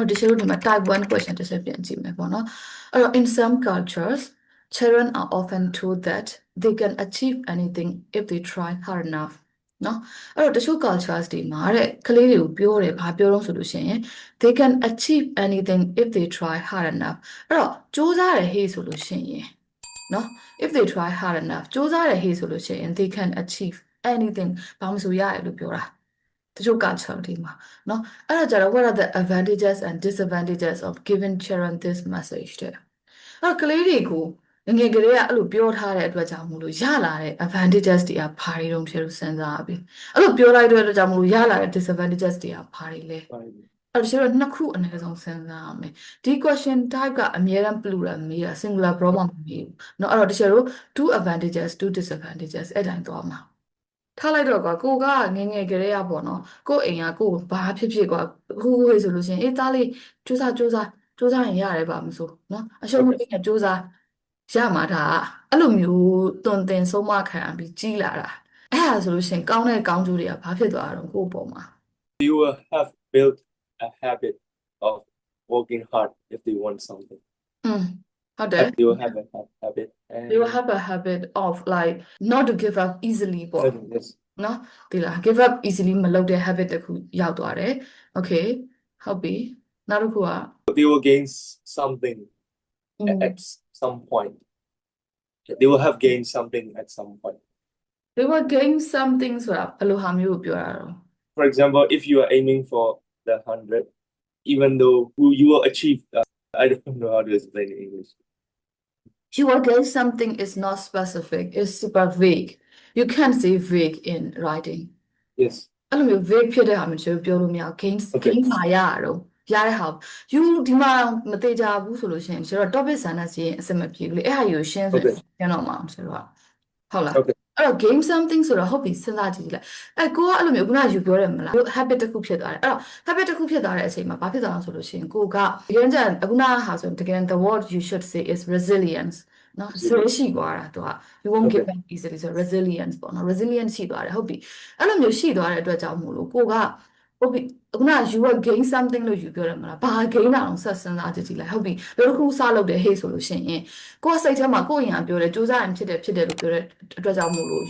ဒီလိုဒီမှာ type 1 question တစ်ချက်ပြန်ကြည့်မယ်ပေါ့နော်in some cultures children are often told that they can achieve anything if they try hard enough နော်တချို့ cultures တွေမှာတဲ့ကလေးတွေကိုပြောတယ်ဘာပြောတော့ဆိုလို့ရှိရင် they can achieve anything if they try hard enough စူးစမ်းတယ်ဟေးဆိုလို့ရှိရင်နော် if they try hard enough စူးစမ်းတယ်ဟေးဆိုလို့ရှိရင် they can achieve anything ဘာမှမဆိုရတယ်လို့ပြောတာတချို့ culture တွေမှာနော်ကြတော့ what are the advantages and disadvantages of giving children this message တဲ့ကလေးတွေကိုငယ်ကလေးကအဲ့လိုပြောထားတဲ့အတွက်ကြောင့်မို့လို့ရလာတဲ့ advantages တွေကဘာတွေတုံးဖြစ်လို့စဉ်းစားပြီးအဲ့လိုပြောလိုက်တဲ့အတွက်ကြောင့်မို့လို့ရလာတဲ့ disadvantages တွေကဘာတွေလဲတချို့နှစ်ခုအနည်းဆုံးစဉ်းစားရမယ်ဒီ question type ကအများအား plural မေးတာ singular pronoun မမေးဘူးเนาะတချို့ two advantages two disadvantages အဲ့တိုင်းသွားမှာထားလိုက်တော့ကိုကငယ်ငယ်ကလေးရပေါ့နော်ကိုအိမ်ကကိုဘာဖြစ်ဖြစ်ကွာဟိုးဆိုလို့ရှိရင်အေးသားလေးစူးစမ်းရင်ရတယ်ပါမဆိုနော်အရှုံးမပေးနဲ့စူးစမ်းရမှာဒါအဲ့လိုမျိုးတွင်တင်ဆုံးမခံပြီးကြီးလာတာအဲ့ဒါဆိုလို့ရှိရင်ကောင်းတဲ့ကောင်းကျိုးတွေကဘာဖြစ်သွားတာတော့ကိုယ့်ပေါ်မှာ You will have built a habit of working hard if they want something. ဟုတ်တယ် You will have a habit. you will have a habit of like not to give up easily ပေါ့ Yes. နော်ဒီလား give up easily မလုပ်တဲ့ habit တစ်ခုရောက်သွားတယ် okay ဟုတ်ပြီနောက်တစ်ခုက They will gain something at some point. They will have gained something at some point. they will gain something ဆိုတာဘယ်လိုဟာမျိုးကိုပြောတာတော့ For example, if you are aiming for the 100, even though you will achieve, I don't know how to explain in English. you will gain something is not specific it's super vague you can't say vague in writing Yes. အဲ့လိုမျိုး vague ဖြစ်တဲ့ဟာမျိုးကျွန်တော်ပြောလို့မရ gain မှာရတော့ရတဲ့ဟာ you ဒီမှာမသေးကြဘူးဆိုလို့ရှိရင်ကျွန်တော် topic sentence ရေးအစမပြေဘူးလေအဲ့ဟာယူရှင်းဆိုရင်တော့မအောင်ဆိုတော့ဟုတ်လားအဲ့တော့ game something ဆိုတော့ဟုတ်ပြီစဉ်းစားကြည့်လိုက်ကိုကအဲ့လိုမျိုးခုနကယူပြောတယ်မလား habit တစ်ခုဖြစ်သွားတယ်အဲ့တော့ habit တစ်ခုဖြစ်သွားတဲ့အချိန်မှာဘာဖြစ်သွားအောင်ဆိုလို့ရှိရင်ကိုကတကယ်ကြခုနကဟာဆိုတကယ် the word you should say is resilience နော်ဆိုရှိသွားတာသူက you won't give up easily ဆို resilience ပေါ့နော် resilience ရှိသွားတယ်ဟုတ်ပြီအဲ့လိုမျိုးရှိသွားတဲ့အတွက်ကြောင့်မို့လို့ကိုကဟုတ်ပြီခုနက you will gain something လို့ယူပြောတယ်မလားဘာ gain တာအောင်ဆက်စဉ်းစားကြည့်လိုက်ဟုတ်ပြီဘယ်တစ်ခုစလုပ်တယ်ဟေ့ဆိုလို့ရှိရင်ကိုကစိတ်ထဲမှာကိုယ့်အရင်ပြောတယ်စူးစမ်းရင်ဖြစ်တယ်လို့ပြောတဲ့အတွက်ကြောင့်မို့လို့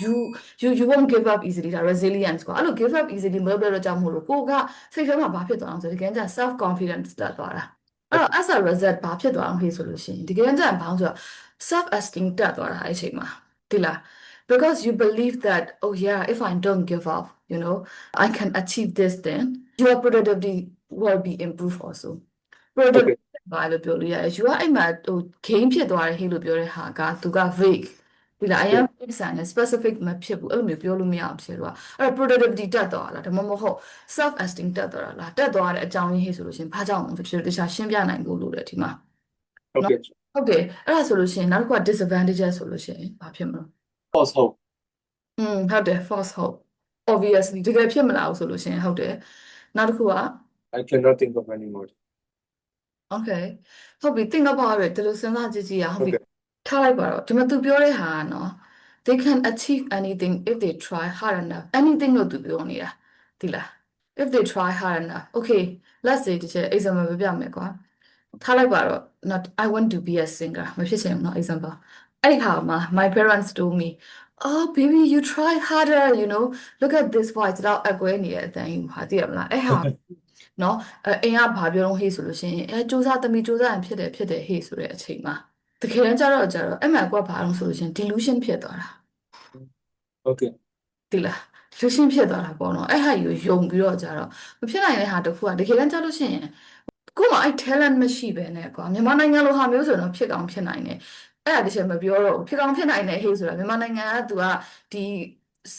you won't give up easily ဒါ resilience ကွာအဲ့လို give up easily မလုပ်တဲ့အတွက်ကြောင့်မို့လို့ကိုကစိတ်ထဲမှာဘာဖြစ်သွားအောင်ဆိုတကယ်ကြ self confidence တက်သွားတာအဲ့တော့ as a result ဘာဖြစ်သွားအောင်ဟေ့ဆိုလို့ရှိရင်တကယ်ကြဘာအောင်ဆိုတော့ self esteem တက်သွားတာအဲ့အချိန်မှာဒီလား because you believe that oh yeah if I don't give up you know I can achieve this then your productivity will be improved also productivity ဘာလို့ပြောလို့ရလဲ you အဲ့မှာgain ဖြစ်သွားတယ်ဟေ့လို့ပြောတဲ့ဟာကသူက vague ဒီလား I am fixed and specific မဖြစ်ဘူးအဲ့လိုမျိုးပြောလို့မရအောင်ဖြစ်တော့အဲ့ productivity တက်သွားလားဒါမှမဟုတ် self esteem တက်သွားလားတက်သွားတဲ့အကြောင်းရင်းဟေ့ဆိုလို့ရှင်ဘာကြောင့်ဖြစ်တခြားရှင်းပြနိုင်ဖို့လိုတယ်ဒီမှာ Okay. ဟုတ်တယ်အဲ့ဒါဆိုလို့ရှင်နောက်တစ်ခုက disadvantages ဆိုလို့ရှင်ဘာဖြစ်မလဲ False hope. ဟုတ်တယ် false hope obviously တကယ်ဖြစ်မလာဘူးဆိုလို့ရှင်ဟုတ်တယ်နောက်တစ်ခုက I cannot think of any more. okay ဟုတ်ပြီ think about it ဒီလိုစဉ်းစားကြည့်ကြည့်ရဟုတ်ပြီထားလိုက်ပါတော့ဒီမှာသူပြောတဲ့ဟာကနော် they can achieve anything if they try hard enough anything လို့သူပြောနေတာဒီလား if they try hard enough okay let's say ဒီချက် example ပြပြမယ်ကွာထားလိုက်ပါတော့ not I want to be a singer မဖြစ်ချင်ဘူးเนาะ example အဲ့ဒီခါမှာ my parents told me oh baby you try harder you know look at this voice တော့အကွဲနေတဲ့အတန်ယူဟာသိရမလားအဲ့ဟာနော်အိမ်ကဘာပြောတော့ဟေးဆိုလို့ရှိရင်စူးစမ်းသမီးစူးစမ်းရင်ဖြစ်တယ်ဟေးဆိုတဲ့အချိန်မှာတကယ်တမ်းကျတော့အဲ့မှာကွာဘာလို့ဆိုလို့ရှိရင် delusion ဖြစ်သွားတာ Okay. ဒီလား delusion ဖြစ်သွားတာပေါ့နော်အဲ့ဟာယူယုံပြီးတော့မဖြစ်နိုင်တဲ့ဟာတစ်ခုကတကယ်တမ်းကျလို့ရှိရင်ကို့မှာအဲ့ talent မရှိပဲနဲ့ကွာမြန်မာနိုင်ငံလိုဟာမျိုးဆိုတော့ဖြစ်ကောင်းဖြစ်နိုင်တယ်အဲ့ဒါတချို့မပြောတော့ဖြစ်ကောင်းဖြစ်နိုင်တယ်ဟေးဆိုတာမြန်မာနိုင်ငံကသူကဒီ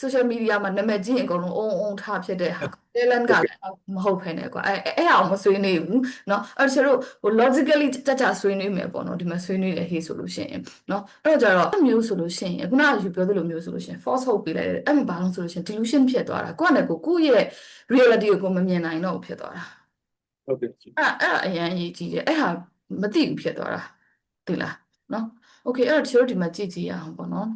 social media မှာနာမည်ကြီးရင်အကုန်လုံးအုံထားဖြစ်တဲ့ဟာ talent ကလည်းမဟုတ်ဖ ೇನೆ ကွာအဲ့ဟာမဆွေးနေဘူးเนาะအဲ့ကျတော့ဟို logically တက်ဆွေးနွေးမယ်ပေါ့နော်ဒီမှာဆွေးနွေးတယ်ဟေးဆိုလို့ရှိရင်เนาะအဲ့တော့ကျတော့အဲ့မျိုးဆိုလို့ရှိရင်ခုနကယူပြောသလိုမျိုးဆိုလို့ရှိရင် false hope ပေးလိုက်တယ်အဲ့မှာဘာလို့ဆိုလို့ရှိရင် delusion ဖြစ်သွားတာကိုယ့်နဲ့ကိုယ့်ရဲ့ reality ကိုမမြင်နိုင်တော့ဘူးဖြစ်သွားတာ Okay. အဲ့အရင်အရေးကြီးတယ်အဲ့ဟာမသိဘူးဖြစ်သွားတာသိလားနော် okay အဲ့တော့ဒီလိုဒီမှာကြည့်ကြည့်ရအောင်ပေါ့နော်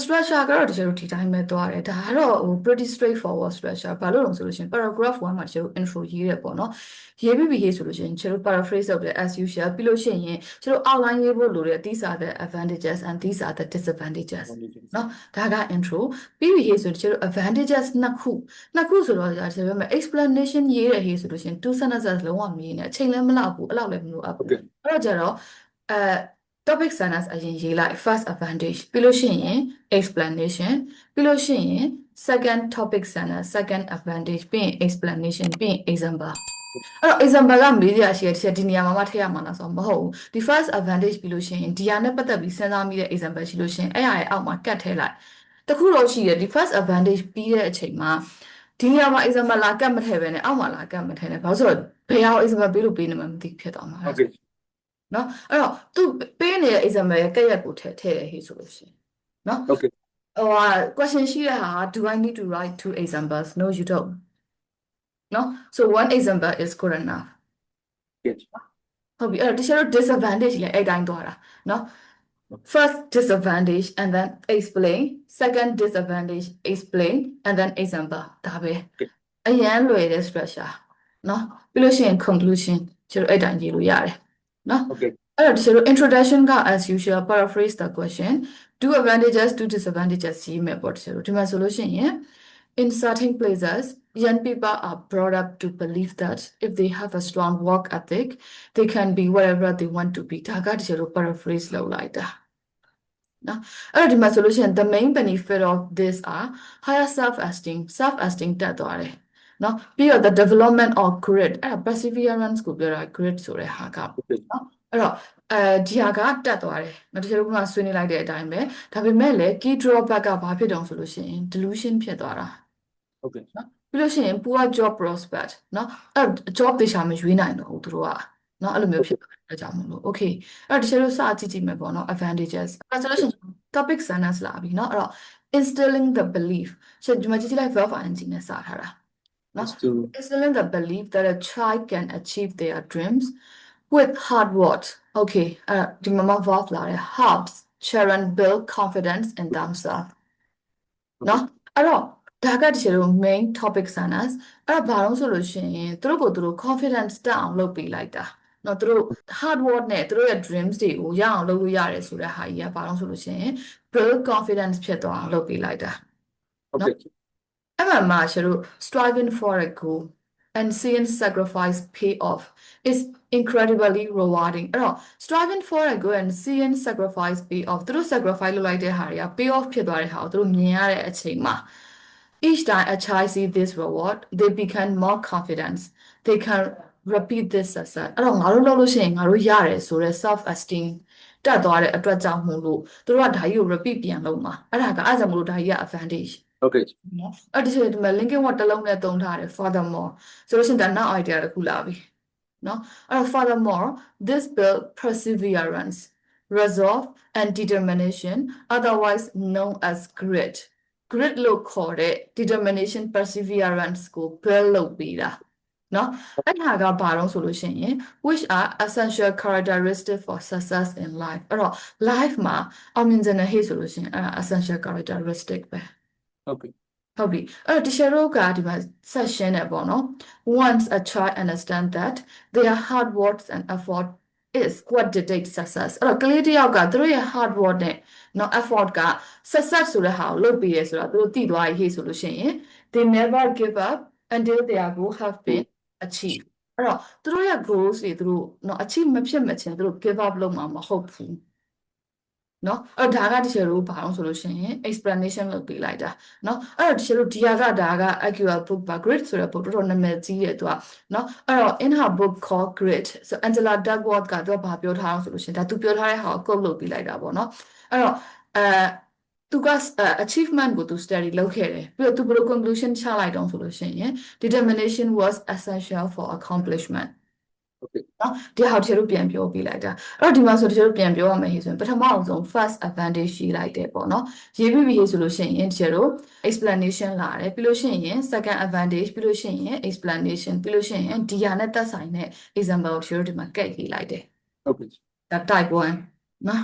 structure ကတော့တချို့ဒီတိုင်းပဲသွားတယ်ဒါကတော့ဟို pretty straightforward structure ဘာလို့လဲဆိုလို့ရှိရင် paragraph 1မှာတချို့ intro ရေးရပေါ့နော်ရေးပြီးပြီဆိုလို့ရှိရင်တချို့ paraphrase လုပ်တယ် as usual ပြီးလို့ရှိရင်တချို့ outline ရေးဖို့လိုတယ် these are the advantages and these are the disadvantages နော်ဒါက intro ပြီးပြီဆိုတချို့ advantages နှစ်ခုဆိုတော့ဒါဆိုပေမဲ့ explanation ရေးရဟေးဆိုလို့ရှိရင် two sentences လုံးဝမရေးနဲ့အချိန်လည်းမလောက်ဘူးအဲ့လောက်လည်းမလိုအပ်ဘူးအဲ့တော့ကျတော့အဲ topic sentence အရင်ရေးလိုက် first advantage ပြီးလို့ရှိရင် explanation ပြီးလို့ရှိရင် second topic sentence second advantage ပြီးရင် explanation ပြီးရင် example အဲ့တော့ example ကမေးရရှိတဲ့တစ်ချက်ဒီနေရာမှာမှထည့်ရမှာလားဆိုတော့မဟုတ်ဘူးဒီ first advantage ပြီးလို့ရှိရင်ဒီဟာနဲ့ပတ်သက်ပြီးစဉ်းစားမိတဲ့ example ရှိလို့ရှိရင်အဲ့ဟာရဲ့အောက်မှာကတ်ထည့်လိုက်တခုတော့ရှိတယ်ဒီ first advantage ပြီးတဲ့အချိန်မှာဒီနေရာမှာ example လာကတ်မထည့်ပဲနဲ့အောက်မှာလာကတ်မထည့်နဲ့ဘာလို့ဆိုတော့ဘယ်ဟာ example ပေးလို့ပေးနေမှမသိဖြစ်သွားမှာ Okay. နော်အဲ့တော့သူပေးနေတဲ့ example ရဲ့ကက်ရက်ကိုထည့်တယ်ဟေ့ဆိုလို့ရှိရင်နော် Okay. ဟိုဟာ question ရှိတဲ့ဟာ do I need to write two examples no you don't နော် so one example is good enough Yes. ဟုတ်ပြီအဲ့တော့တချို့ disadvantage လည်းအဲ့တိုင်းသွားတာနော် first disadvantage and then explain second disadvantage explain and then example ဒါပဲအရန်လွယ်တဲ့ structure နော်ပြီးလို့ရှိရင် conclusion ကျတော့အဲ့တိုင်းရေးလို့ရတယ်နော် Okay. အဲ့တော့ဒီလို introduction က as usual paraphrase the question two advantages two disadvantages ရေးမယ်ပေါ့ဒီလိုဒီမှာဆိုလို့ရှိရင် in certain places young people are brought up to believe that if they have a strong work ethic they can be whatever they want to be ဒါကဒီလို paraphrase လုပ်လိုက်တာနော်အဲ့တော့ဒီမှာဆိုလို့ရှိရင် the main benefit of this are higher self esteem တက်သွားတယ်နော်ပြီးတော့ the development of grit အဲ့ဒါ perseverance ကိုပြောတာ grit ဆိုတဲ့ဟာကနော်အဲ့တော့ဒီဟာကတက်သွားတယ်နော်တချို့ကဆွေးနွေးလိုက်တဲ့အတိုင်းပဲဒါပေမဲ့လည်း key drawback ကဘာဖြစ်တုံးဆိုလို့ရှိရင် delusion ဖြစ်သွားတာ Okay. နော်ပြီးလို့ရှိရင် poor job prospect နော်အဲ့ job တေချာမရွေးနိုင်တော့ဘူးသူတို့ကနော်အဲ့လိုမျိုးဖြစ်သွားကြမှာလို့ okay အဲ့တော့တချို့စကြည့်ကြည့်မယ်ပေါ့နော် advantages အဲ့ဆိုလို့ရှိရင် topic sentence လာပြီနော်အဲ့တော့ instilling the belief ဆိုဒီမှာကြည့်လိုက် verb ing နဲ့စထားတာနော် Is to instilling the belief that a child can achieve their dreams with hard work okay အဲ့ဒီမှာ verb လာတယ် helps children build confidence in themselves နော်အဲ့တော့ဒါကတချို့ main topic sentence အဲ့တော့ဘာလို့ဆိုလို့ရှိရင်သူတို့ကိုသူတို့ confidence တက်အောင်လုပ်ပေးလိုက်တာနော်သူတို့ hard work နဲ့သူတို့ရဲ့ dreams တွေကိုရအောင်လုပ်လို့ရတယ်ဆိုတဲ့ဟာကြီးကဘာလို့ဆိုလို့ရှိရင် build confidence ဖြစ်သွားအောင်လုပ်ပေးလိုက်တာ okay. အဲ့မှာကျတို့ striving for a goal and seeing sacrifice pay off is incredibly rewarding အဲ့တော့ striving for a goal and seeing sacrifice pay off သူတို့ sacrifice လုပ်လိုက်တဲ့ဟာတွေက pay off ဖြစ်သွားတဲ့ဟာကိုသူတို့မြင်ရတဲ့အချိန်မှာ each time a child see this reward they become more confident they can repeat this success အဲ့တော့ငါတို့လုပ်လို့ရှိရင်ငါတို့ရတယ်ဆိုတဲ့ self esteem တက်သွားတဲ့အတွက်ကြောင့်မို့လို့သူတို့ကဒါကြီးကို repeat ပြန်လုပ်မှာအဲ့ဒါကအဲ့ဒါကြောင့်မို့လို့ဒါကြီးက advantage Okay. နော်အဲ့ဒီဆိုဒီမှာ linking word တစ်လုံးနဲ့သုံးထားတယ် furthermore ဆိုလို့ရှိရင်ဒါ now idea တစ်ခုလာပြီနော်အဲ့တော့ furthermore this build perseverance resolve and determination otherwise known as grit လို့ခေါ်တဲ့ determination perseverance ကို build လုပ်ပြီးတာနော်အဲ့ဒါကဘာတော့ဆိုလို့ရှိရင် which are essential characteristics for success in life အဲ့တော့ life မှာအောင်မြင်တဲ့ဟေ့ဆိုလို့ရှိရင်အဲ့ဒါ essential characteristic ပဲ Okay. ဟုတ်ပြီအဲ့တော့ teacher တို့ကဒီမှာ session နဲ့ပေါ့နော် once a child understand that their hard work and effort is what dictates success အဲ့တော့ကလေးတစ်ယောက်ကသူတို့ရဲ့ hard work နဲ့နော် effort က success ဆိုတဲ့ဟာကိုလုပ်ပြီးရဆိုတော့သူတို့သိသွားရေးဟေ့ဆိုလို့ရှိရင် they never give up until their goal have been achieved အဲ့တော့သူတို့ရဲ့ goals တွေသူတို့နော် achieve မဖြစ်မချင်းသူတို့ give up လုပ်မှာမဟုတ်ဘူးနော်အဲ့ဒါကတချို့တို့ဘာလို့ဆိုလို့ရှိရင် explanation လုပ်ပေးလိုက်တာနော်အဲ့တော့တချို့တို့ဒီဟာကဒါက accurate book ပါ grit ဆိုတဲ့ book တော်တော်နာမည်ကြီးတယ်သူကနော်အဲ့တော့ in her book called grit so Angela Duckworth ကသူကဘာပြောထားအောင်ဆိုလို့ရှိရင်ဒါသူပြောထားတဲ့ဟာကို quote လုပ်ပေးလိုက်တာပေါ့နော်အဲ့တော့သူက achievement ကိုသူ study လုပ်ခဲ့တယ်ပြီးတော့သူဘယ်လို conclusion ချလိုက်တော့ဆိုလို့ရှိရင် determination was essential for accomplishment Okay. နော်ဒီဟာတချို့ပြန်ပြောပြလိုက်တာအဲ့တော့ဒီမှာဆိုတချို့ပြန်ပြောရမယ်ဟေ့ဆိုရင်ပထမအောင်ဆုံး first advantage ရှိလိုက်တယ်ပေါ့နော်ရေးပြီးပြီဟေ့ဆိုလို့ရှိရင်တချို့တို့ explanation လာတယ်ပြီးလို့ရှိရင် second advantage ပြီးလို့ရှိရင် explanation ပြီးလို့ရှိရင်ဒီဟာနဲ့သက်ဆိုင်တဲ့ example ကိုတချို့တို့ဒီမှာကတ်ရေးလိုက်တယ် Okay. ဒါ type 1နော်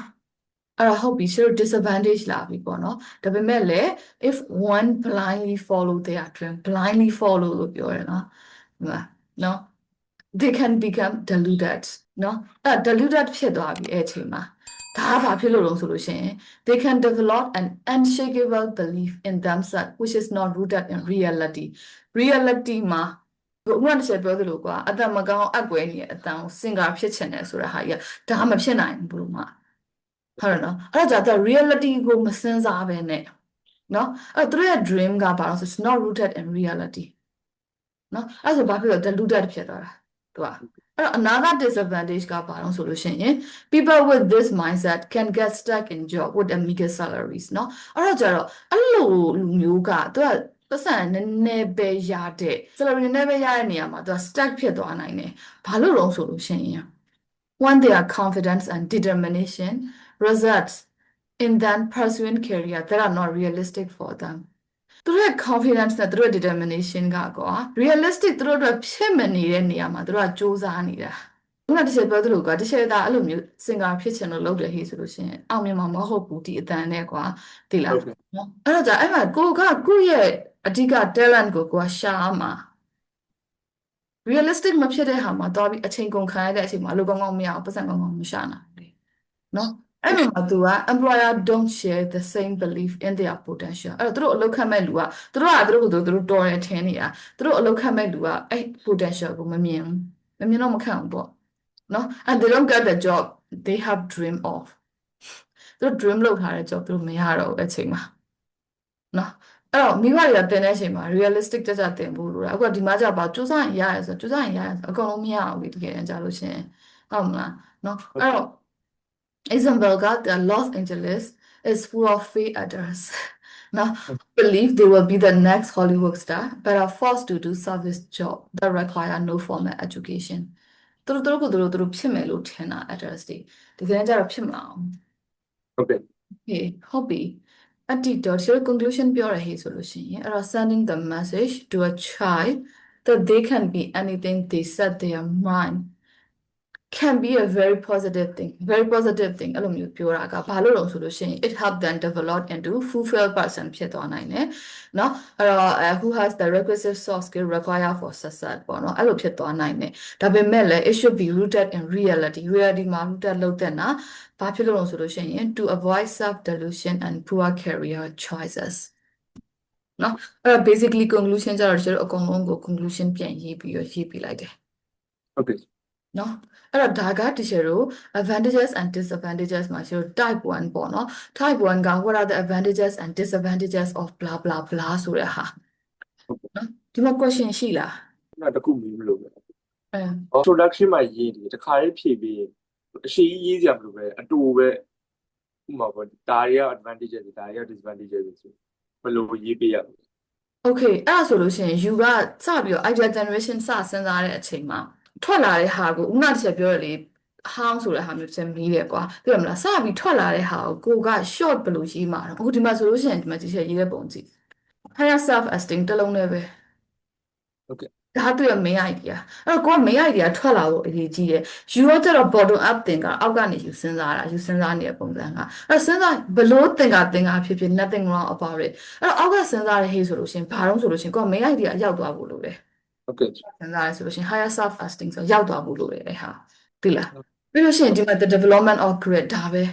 အဲ့တော့ဟုတ်ပြီရှေ့ disadvantage လာပြီပေါ့နော်ဒါပေမဲ့လည်း if one blindly follow their dream blindly follow လို့ပြောရနော်ဒီမှာနော် they can become deluded နော်အဲ့ deluded ဖြစ်သွားပြီအဲ့အချိန်မှာဒါကဘာဖြစ်လို့လဲဆိုလို့ရှိရင် they can develop an unshakable belief in themselves which is not rooted in reality မှာဥပမာတစ်ချက်ပြောသလိုကွာအတန်မကောင်းအကွဲနေတဲ့အတန်ကိုစင်ကာဖြစ်ချင်တယ်ဆိုတဲ့ဟာကြီးကဒါမဖြစ်နိုင်ဘူးလို့မှဟုတ်တယ်နော်အဲ့ဒါကြောင့် reality ကိုမစဉ်းစားပဲနဲ့နော်အဲ့သူတို့ရဲ့ dream ကဘာလို့ဆို it's not rooted in reality နော်အဲ့ဆိုဘာဖြစ်လို့ deluded ဖြစ်သွားတာသူကအဲ့တော့ another disadvantage ကဘာလို့ဆိုလို့ရှိရင် people with this mindset can get stuck in job with a meager salaries နော်အဲ့တော့ကျတော့အဲ့လိုလူမျိုးကသူကပတ်စံနည်းနည်းပဲရတဲ့ salary နည်းနည်းပဲရတဲ့နေရာမှာသူက stuck ဖြစ်သွားနိုင်တယ်ဘာလို့လဲဆိုလို့ရှိရင် when their confidence and determination results in them pursuing career that are not realistic for them သူတို့ရဲ့ confidence နဲ့သူတို့ determination ကကွာ realistic သူတို့အတွက်ဖြစ်မနေတဲ့နေရာမှာသူတို့ကစူးစမ်းနေတာခုနတစ်ချက်ပြောသလိုကွာတစ်ချက်သားအဲ့လိုမျိုး singer ဖြစ်ချင်လို့လုပ်တယ်ဟေ့ဆိုလို့ရှိရင်အောင်မြင်မှာမဟုတ်ဘူးဒီအတန်နဲ့ကွာသိလားနော်အဲ့တော့ကြာအဲ့မှာကိုကကိုယ့်ရဲ့အဓိက talent ကိုကရှာမှာ realistic မဖြစ်တဲ့ဟာမှာတော့ပြီးအချိန်ကုန်ခံရတဲ့အချိန်မှာအလုပ်ကောင်းကောင်းမရအောင်ပတ်စံကောင်းကောင်းမရှာနိုင်ဘူးနော်အဲ့မှာသူက employer don't share the same belief in their potential အဲ့တော့သူတို့အလုပ်ခန့်မဲ့လူကသူတို့ကသူတို့တော်တယ်ထင်နေတာသူတို့အလုပ်ခန့်မဲ့လူကအဲ့ potential ကိုမမြင်တော့မခန့်ဘူးပေါ့နော် and they don't get the job they have dream of သူတို့ dream လုပ်ထားတဲ့ job သူတို့မရတော့ဘူးအဲ့ချိန်မှာနော်အဲ့တော့မိဘတွေကတင်တဲ့အချိန်မှာ realistic ကြတင်ဖို့လိုတာအခုကဒီမှာကျပါစူးစမ်းရင်ရတယ်ဆိုစူးစမ်းရင်ရတယ်ဆိုအကုန်လုံးမရဘူးတကယ်တမ်းကြာလို့ရှိရင်ဟုတ်မလားနော်အဲ့တော့example က Los Angeles is full of fake actors now believe they will be the next Hollywood star but are forced to do service job that require no formal education သူတို့ဖြစ်မယ်လို့ထင်တာ actors တွေတကယ်ကြတော့ဖြစ်မလားဟုတ်ကဲ့ okay ဟုတ်ပြီအတိတော့ဒီ conclusion ပြောရဟေ့ဆိုလို့ရှိရင်အဲ့တော့ sending the message to a child that they can be anything they set their mind can be a very positive thing အဲ့လိုမျိုးပြောတာကဘာလို့လဲဆိုလို့ရှိရင် it help them develop into fulfilled person ဖြစ်သွားနိုင်တယ်เนาะအဲ့တော့ who has the requisite soft skill required for success ပေါ့เนาะအဲ့လိုဖြစ်သွားနိုင်တယ်ဒါပေမဲ့လည်း it should be rooted in reality မှာ rooted လုပ်တဲ့နာဘာဖြစ်လို့လဲဆိုလို့ရှိရင် to avoid self delusion and poor career choices เนาะအဲ့တော့ basically conclusion ကြတော့ကျွန်တော်အကုန်လုံးကို conclusion ပြန်ရေးပြီးလိုက်တယ်ဟုတ်ကဲ့နော်အဲ့တော့ဒါကတချို့တို့ advantages and disadvantages မှာကျတော့ type 1ပေါ့နော် type 1က what are the advantages and disadvantages of blah blah blah ဆိုတဲ့ဟာနော်ဒီမှာ question ရှိလားအဲ့ဒါတခုမင်းမလို့ပဲintroduction မှာရေးတယ်တခါလေးဖြည့်ပြီးအရှိရေးစရာမလိုပဲအတူပဲဥပမာပေါ့ဒါတွေက advantages တွေဒါတွေက disadvantages တွေဆိုဘယ်လိုရေးပေးရလဲ okay အဲ့ဒါဆိုလို့ရှိရင် you ကစပြီးတော့ idea generation စစဉ်းစားတဲ့အချိန်မှာထွက်လာတဲ့ဟာကိုဥနာတစ်ချက်ပြောရလေဟောင်းဆိုတဲ့ဟာမျိုးစမီးတယ်ကွာသိရမလားစပြီးထွက်လာတဲ့ဟာကိုက short ဘယ်လိုရေးမှာတော့အခုဒီမှာဆိုလို့ရှိရင်ဒီမှာဒီချက်ရေးတဲ့ပုံကြည့် higher self esteem တစ်လုံးနဲ့ပဲဟုတ်ကဲ့ဒါသူ့ရဲ့ main idea အဲ့တော့ကိုက main idea ထွက်လာဖို့အရေးကြီးတယ် you ကကျတော့ bottom up သင်ကအောက်ကနေ you စဉ်းစားနေတဲ့ပုံစံကအဲ့စဉ်းစားဘလို့သင်ကဖြစ်ဖြစ် nothing wrong about it အဲ့တော့အောက်ကစဉ်းစားတဲ့ဟေ့ဆိုလို့ရှိရင်ဘာလို့ဆိုလို့ရှိရင်ကိုက main idea ရောက်သွားဖို့လိုတယ်ဟုတ်ကဲ့စဉ်းစားရဆိုလို့ရှိရင် higher self esteem ဆိုရောက်သွားဖို့လိုတယ်အဲ့ဟာသိလားပြီးလို့ရှိရင်ဒီမှာ the development of grit ဒါပဲ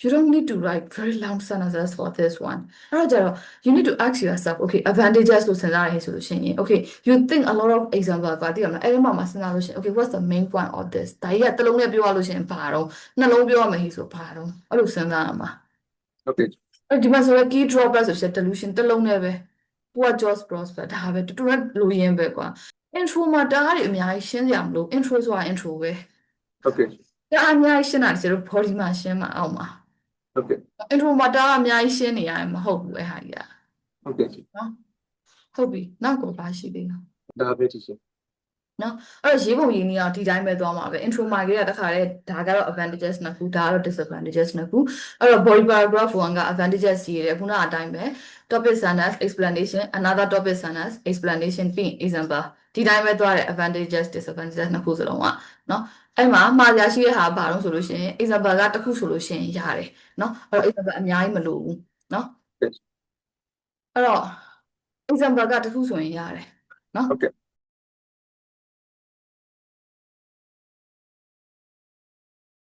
You don't need to write very long sentences for this one. အဲ့တော့ကျတော့ you need to ask yourself, okay, advantages လို့စဉ်းစားရဆိုလို့ရှိရင် okay, you think a lot of example ကတည်ရမလားအဲ့ဒီမှာစဉ်းစားလို့ရှိရင် okay, what's the main point of this? ဒါကြီးကတစ်လုံးနဲ့ပြောရလို့ရှိရင်ဘာတော့နှလုံးပြောရမယ်ဟိဆိုဘာတော့အဲ့လိုစဉ်းစားရမှာ Okay. အဲ့ဒီမှာဆိုရ key drawback ဆိုချက် delusion တစ်လုံးနဲ့ပဲ poor jobs prospect ဒါပဲတူတူနဲ့လိုရင်းပဲကွာ intro မှာတားတွေအများကြီးရှင်းကြမလို့ intro ဆိုတာ intro ပဲ Okay. တားအများကြီးရှင်းတာကျတော့ body မှာရှင်းမှာအောက်မှာOkay. intro မှာတားအများကြီးရှင်းနေရတယ်မဟုတ်ဘူးအဲ့ဟာကြီးอ่ะ Okay. နော်ဟုတ်ပြီနောက်ကိုပါရှိသေးလား ဒါပဲဒီရှင်နော်အဲ့တော့ရေးပုံရေးနည်းကဒီတိုင်းပဲသွားမှာပဲ intro မှာကြီးကတခါတည်းဒါကတော့ advantages နှစ်ခုဒါကတော့ disadvantages နှစ်ခုအဲ့တော့ body paragraph 1က advantages ရေးတယ်ခုနအတိုင်းပဲ topic sentence explanation another topic sentence explanation ပြီး example ဒီတိုင်းပဲသွားတယ် advantages disadvantages နှစ်ခုစလုံးကနော် အဲ့မှာမှားရရှိတဲ့ဟာဘာလို့ဆိုလို့ရှိရင် example ကတစ်ခုဆိုလို့ရှိရင်ရတယ်เนาะအဲ့တော့ example အများကြီးမလိုဘူးเนาะအဲ့တော့ example ကတစ်ခုဆိုရင်ရတယ်เนาะ ဟုတ်ကဲ့